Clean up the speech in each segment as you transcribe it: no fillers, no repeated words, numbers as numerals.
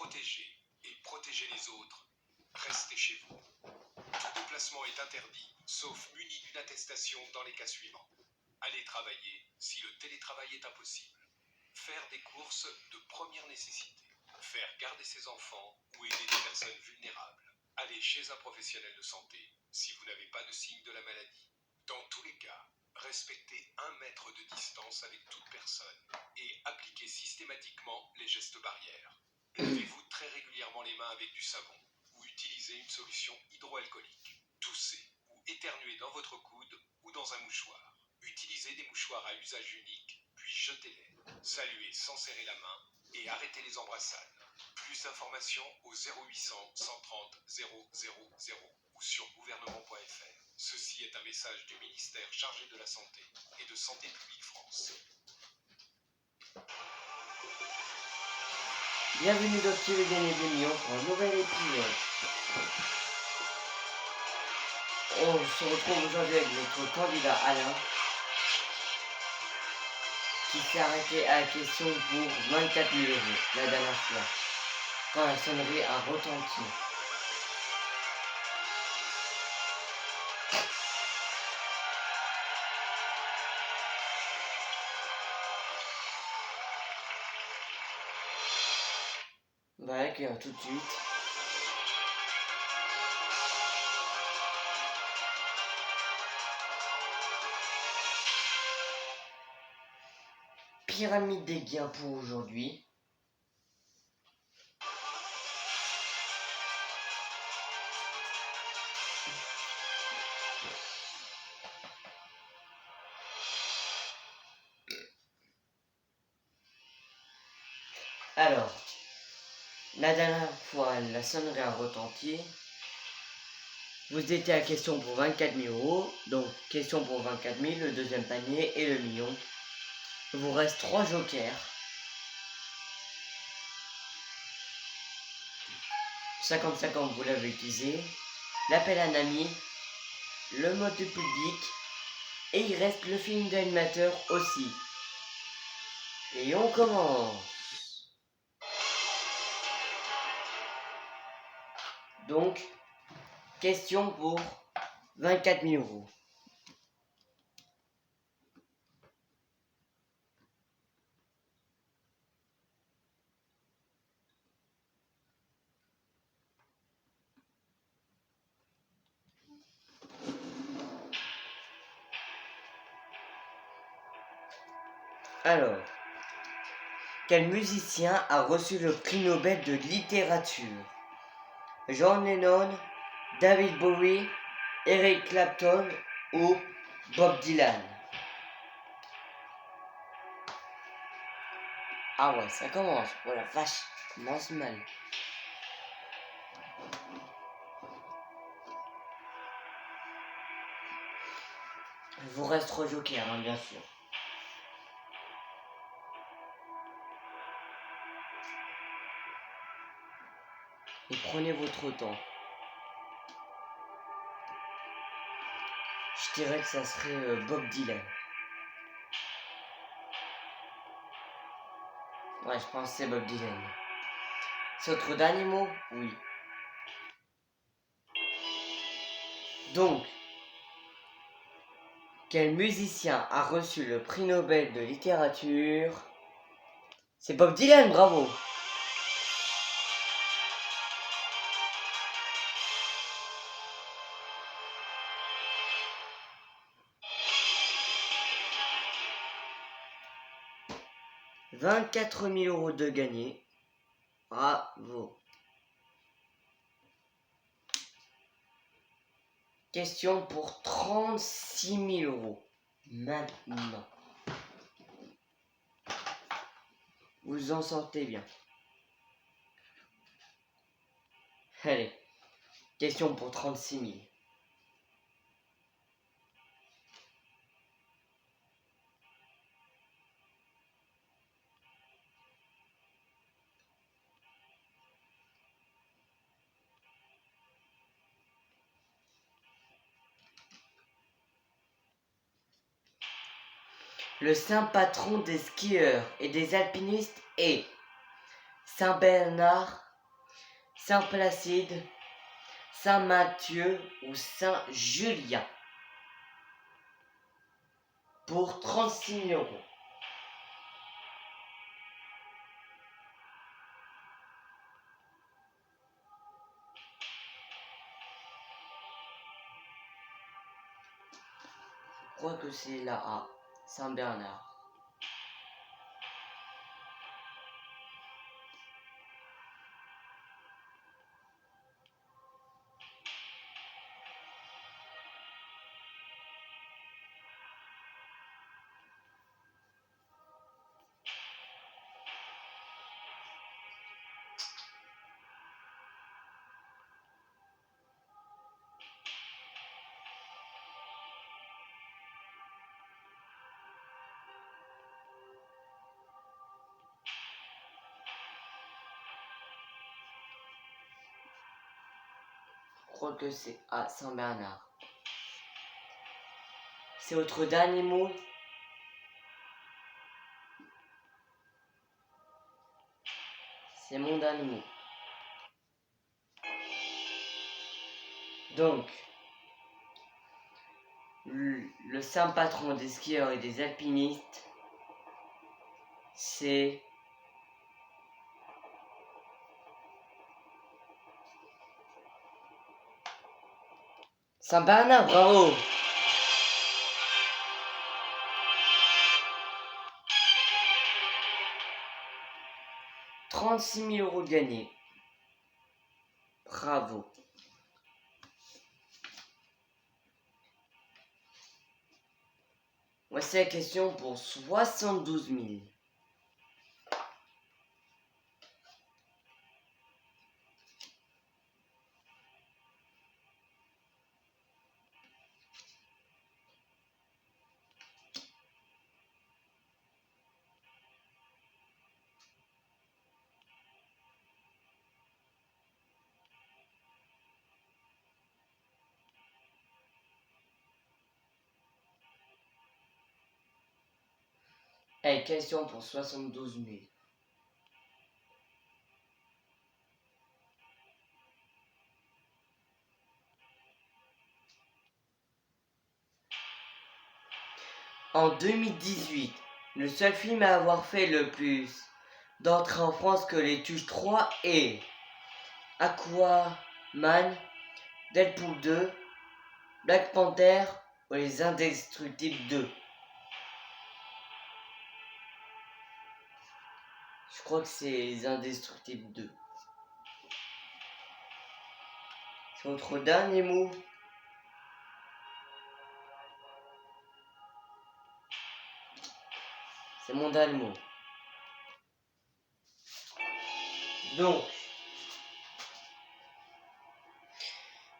protéger et protéger les autres, restez chez vous. Tout déplacement est interdit, sauf muni d'une attestation dans les cas suivants. Allez travailler si le télétravail est impossible. Faire des courses de première nécessité. Faire garder ses enfants ou aider des personnes vulnérables. Aller chez un professionnel de santé si vous n'avez pas de signe de la maladie. Dans tous les cas, respectez 1 mètre de distance avec toute personne et appliquez systématiquement les gestes barrières. Lavez-vous très régulièrement les mains avec du savon ou utilisez une solution hydroalcoolique. Toussez ou éternuez dans votre coude ou dans un mouchoir. Utilisez des mouchoirs à usage unique, puis jetez-les. Saluez sans serrer la main et arrêtez les embrassades. Plus d'informations au 0800 130 000 ou sur gouvernement.fr. Ceci est un message du ministère chargé de la Santé et de Santé publique France. Bienvenue dans Qui veut gagner des millions pour un nouvel épisode. On se retrouve aujourd'hui avec notre candidat Alain qui s'est arrêté à la question pour 24 000 € la dernière fois, quand la sonnerie a retenti. On va accueillir tout de suite. Pyramide des gains pour aujourd'hui. Alors, la dernière fois, la sonnerie a retenti. Vous étiez à question pour 24 000 €, donc question pour 24 000, le deuxième panier et le million. Il vous reste 3 jokers. 50-50, vous l'avez utilisé. L'appel à un ami, le mode du public, et il reste le film d'animateur aussi. Et on commence. Donc, question pour 24 000 €. Alors, quel musicien a reçu le prix Nobel de littérature? John Lennon, David Bowie, Eric Clapton ou Bob Dylan? Ah ouais, ça commence. Oh la vache, ça commence mal. Il vous reste 3 jokers, hein, bien sûr. Et prenez votre temps. Je dirais que ça serait Bob Dylan. Ouais, je pense que c'est Bob Dylan. C'est votre dernier mot? Oui. Donc, quel musicien a reçu le prix Nobel de littérature? C'est Bob Dylan, bravo! « 24 000 € de gagné. Bravo. Question pour 36 000 €. Maintenant. Vous en sortez bien. Allez. Question pour 36 000. Le saint patron des skieurs et des alpinistes est Saint Bernard, Saint Placide, Saint Matthieu ou Saint Julien pour 36 000 euros. Je crois que c'est la A, Saint-Bernard. Je crois que c'est à Saint-Bernard. C'est votre dernier mot? C'est mon dernier mot. Donc, le saint patron des skieurs et des alpinistes, c'est Saint-Bernard, bravo! « 36 000 euros gagnés. Bravo. Voici la question pour 72 000. Allez, question pour 72 000. En 2018, le seul film à avoir fait le plus d'entrées en France que Les Tuches 3 est Aquaman, Deadpool 2, Black Panther ou Les Indestructibles 2. Je crois que c'est Les Indestructibles 2. C'est votre dernier mot. C'est mon dernier mot. Donc,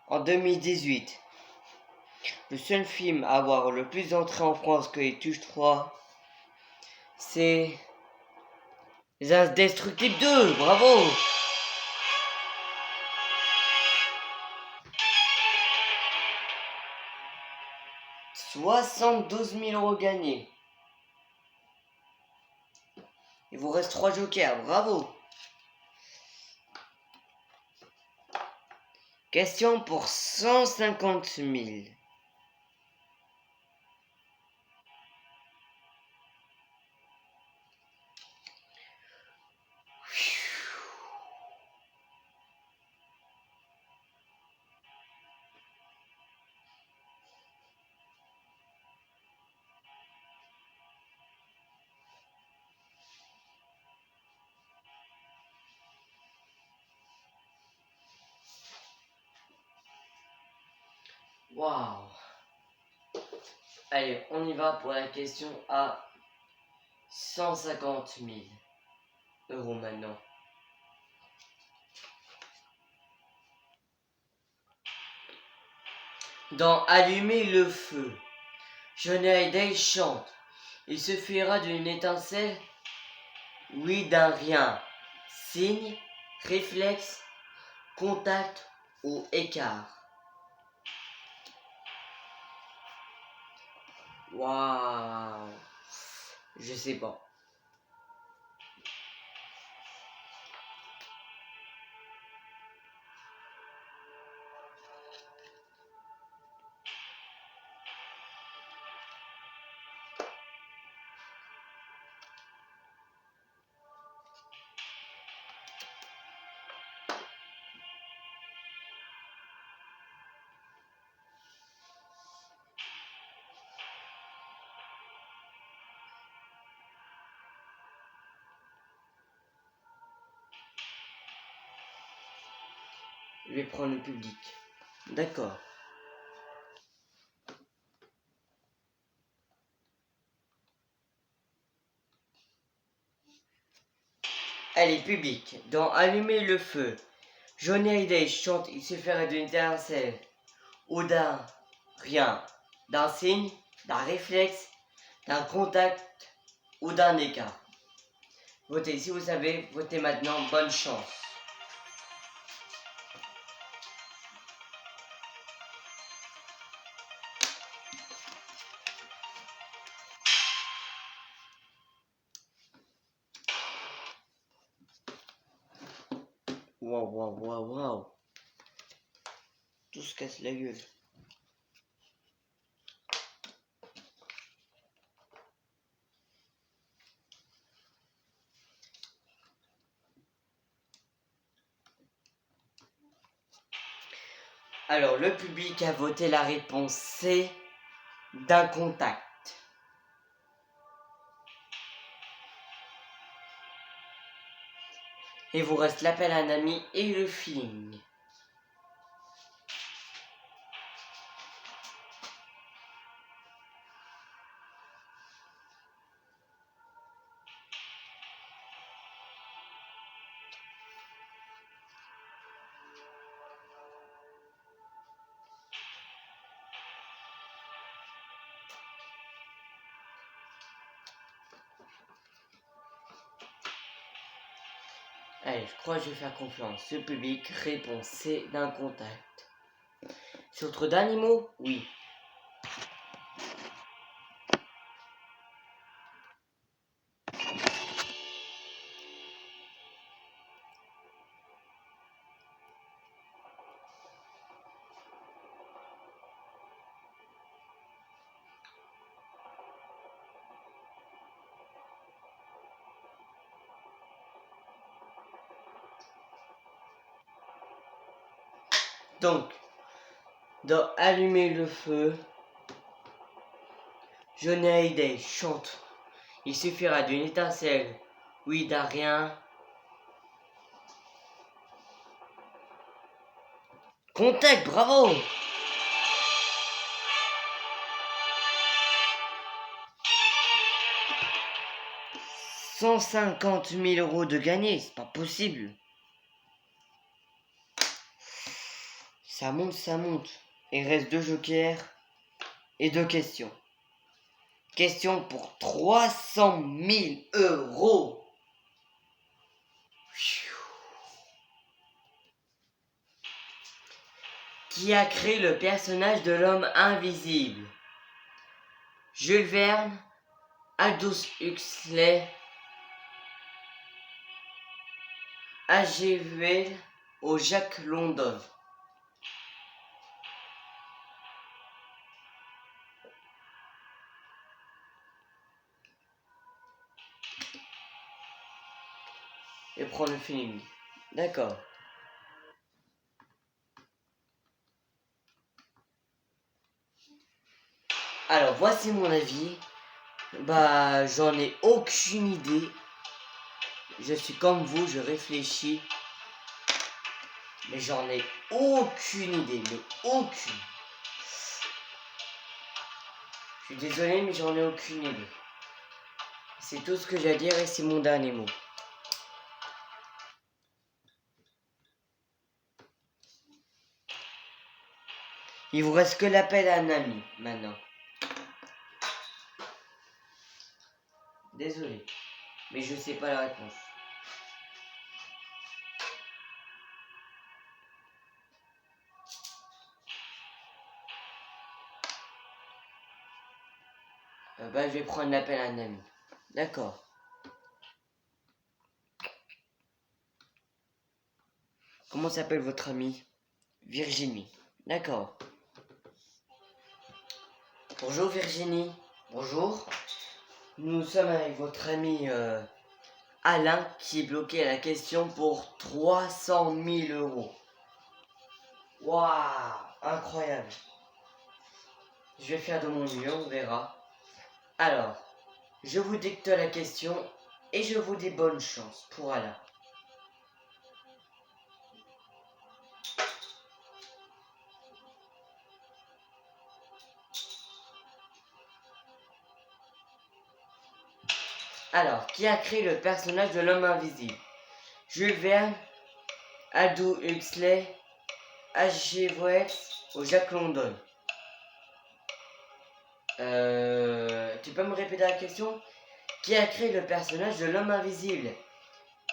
en 2018, le seul film à avoir le plus d'entrées en France que Les Tuches 3, c'est Les Indestructibles 2. Bravo! « 72 000 euros gagnés. Il vous reste 3 jokers. Bravo! Question pour 150 000. Waouh! Allez, on y va pour la question à 150 000 euros maintenant. Dans Allumer le feu, Johnny Hallyday chante. Il suffira d'une étincelle, oui d'un rien. Signe, réflexe, contact ou écart. Waouh! Je sais pas. Je vais prendre le public. D'accord. Allez, public. Dans Allumer le feu, Johnny Hallyday chante Il suffirait d'une étincelle ou d'un rien, d'un signe, d'un réflexe, d'un contact ou d'un écart. Votez si vous savez, votez maintenant, bonne chance. Waouh, waouh, waouh, waouh. Tout se casse la gueule. Alors, le public a voté la réponse C, d'un contact. Et vous reste l'appel à un ami et le feeling. Allez, je crois que je vais faire confiance. Le public, réponse C, d'un contact. Sur trop d'animaux? Oui. Donc, dans Allumer le feu, Johnny Hallyday chante Il suffira d'une étincelle, oui, d'un rien. Contact, bravo! « 150 000 € de gagné, c'est pas possible. Ça monte, ça monte. Il reste 2 jokers et 2 questions. Question pour 300 000 €. Qui a créé le personnage de l'homme invisible? Jules Verne, Aldous Huxley, H.G. Wells ou Jack London? Et prendre le film. D'accord. Alors, voici mon avis. Bah, j'en ai aucune idée. Je suis comme vous, je réfléchis. Mais j'en ai aucune idée, mais aucune. Je suis désolé, mais j'en ai aucune idée. C'est tout ce que j'ai à dire et c'est mon dernier mot. Il vous reste que l'appel à un ami, maintenant. Désolé, mais je sais pas la réponse. Bah, je vais prendre l'appel à un ami. D'accord. Comment s'appelle votre amie? Virginie. D'accord. Bonjour Virginie. Bonjour. Nous sommes avec votre ami Alain qui est bloqué à la question pour 300 000 €. Waouh, incroyable. Je vais faire de mon mieux, on verra. Alors, je vous dicte la question et je vous dis bonne chance pour Alain. Alors, qui a créé le personnage de l'homme invisible? Jules Verne, Aldous Huxley, H.G. Wells ou Jack London? Tu peux me répéter la question? Qui a créé le personnage de l'homme invisible?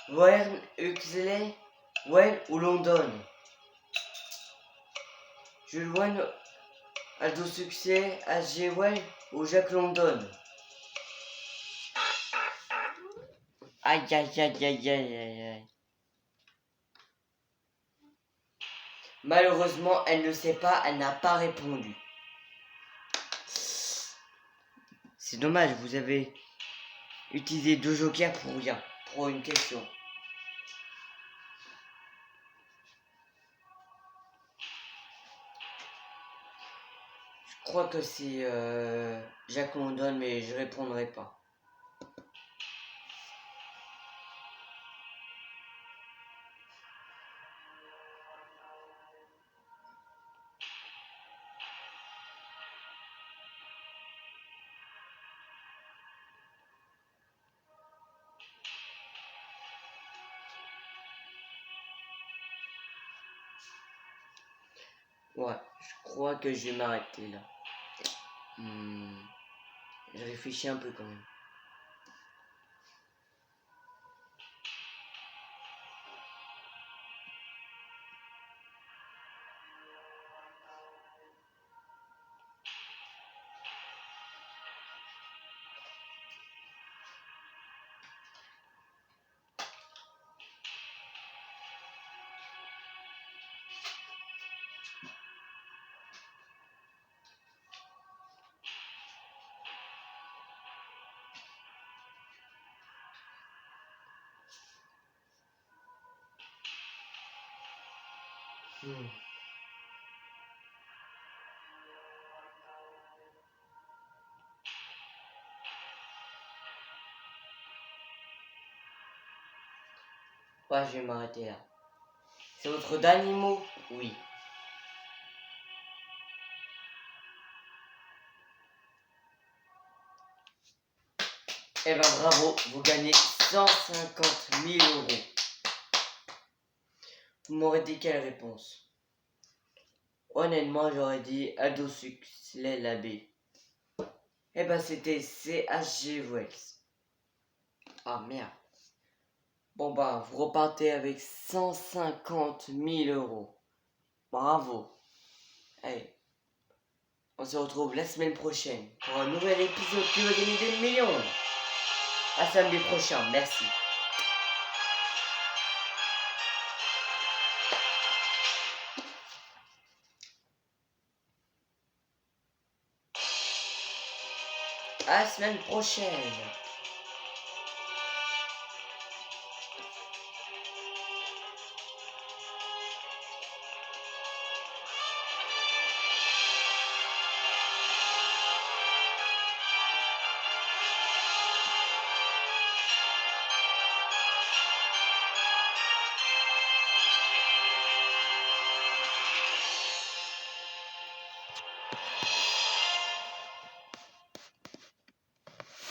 Verne, Huxley, Wells ou London? Jules Verne, Aldous Huxley, H.G. Wells ou Jack London? Aïe aïe aïe aïe aïe aïe aïe. Malheureusement, elle ne sait pas, elle n'a pas répondu. C'est dommage, vous avez utilisé 2 jokers pour rien, pour une question. Je crois que c'est Jack London, mais je répondrai pas. Ouais, je crois que je vais m'arrêter là. Je réfléchis un peu quand même. Ouais, je vais m'arrêter là. C'est votre dernier mot? Oui. Eh ben bravo, vous gagnez 150 000 euros. Vous m'aurez dit quelle réponse? Honnêtement, j'aurais dit Aldous Huxley l'abbé. Eh ben c'était C.H.G. Wells. Ah merde. Bon bah, vous repartez avec 150 000 euros. Bravo. Allez, on se retrouve la semaine prochaine pour un nouvel épisode qui va gagner des millions. À samedi prochain, merci. À la semaine prochaine.